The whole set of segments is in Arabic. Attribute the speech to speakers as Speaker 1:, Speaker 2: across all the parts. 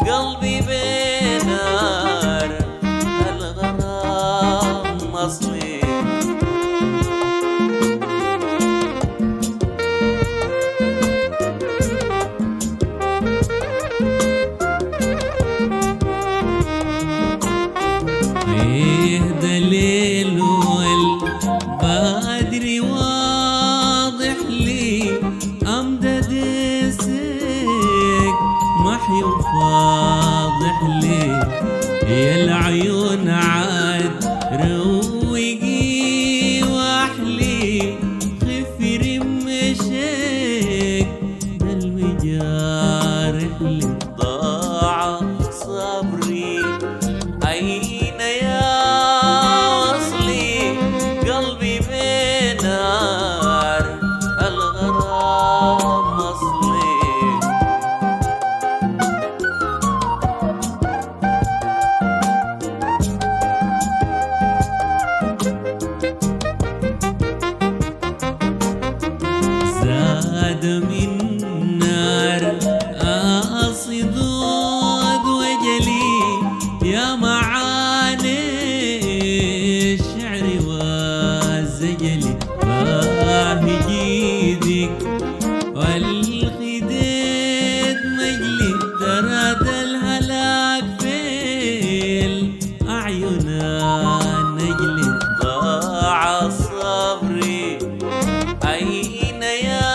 Speaker 1: قلبي بنار الغرام أصلي.
Speaker 2: يهدى الليل والبدر واضح لي، أمدد السيك محي وفاضح لي، يا العيون عاد روقي واحلي، خفي رمشك ده المجارح لي.
Speaker 1: ضاع صبري أين يا وصلي، قلبي بنار الغرام أصلي.
Speaker 2: زاد من نار أصدود وجلي، يا معاني الشعر والزجل، باهي جيدك والخديد مجلي، دراد الهلاك في الأعين النجلي.
Speaker 1: ضاع صبري أين يا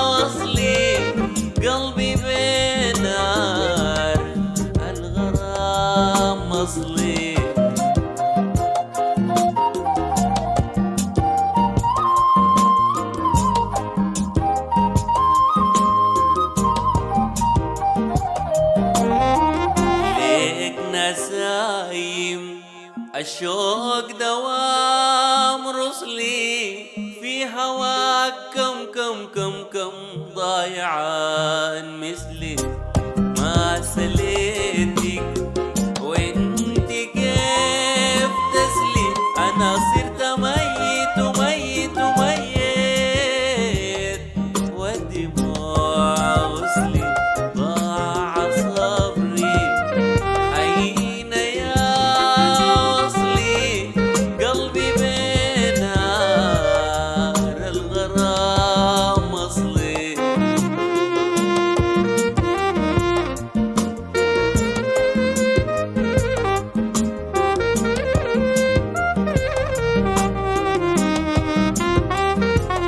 Speaker 1: وصلي، قلبي بنار الغرام أصلي. ليك نسايم الشوق دوام رسلي، في هواك كم ضايعان مثلي، ما سليتك وانت كيف تسلي، انا صرت ميت وميت وميت والدموع غسلي. ضاع صبري أين يا وصلي، قلبي بنار الغرام أصلي.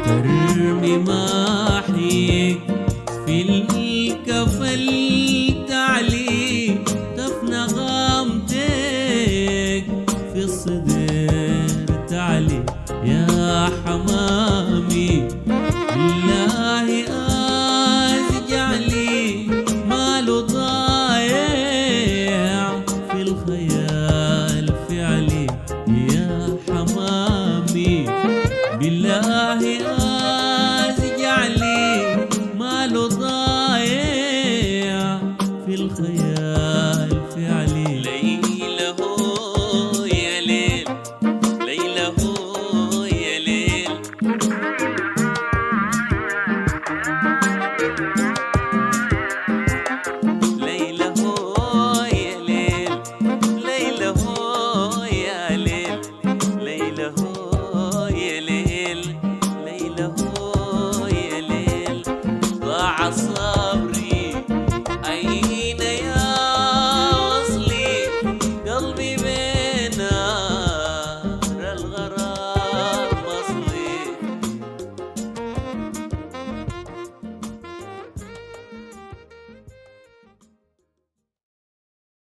Speaker 2: ترمي محيك في الكفل تعلي، تفنى غامتك في الصدر تعلي، يا حمامي بالله أزجعلي، ماله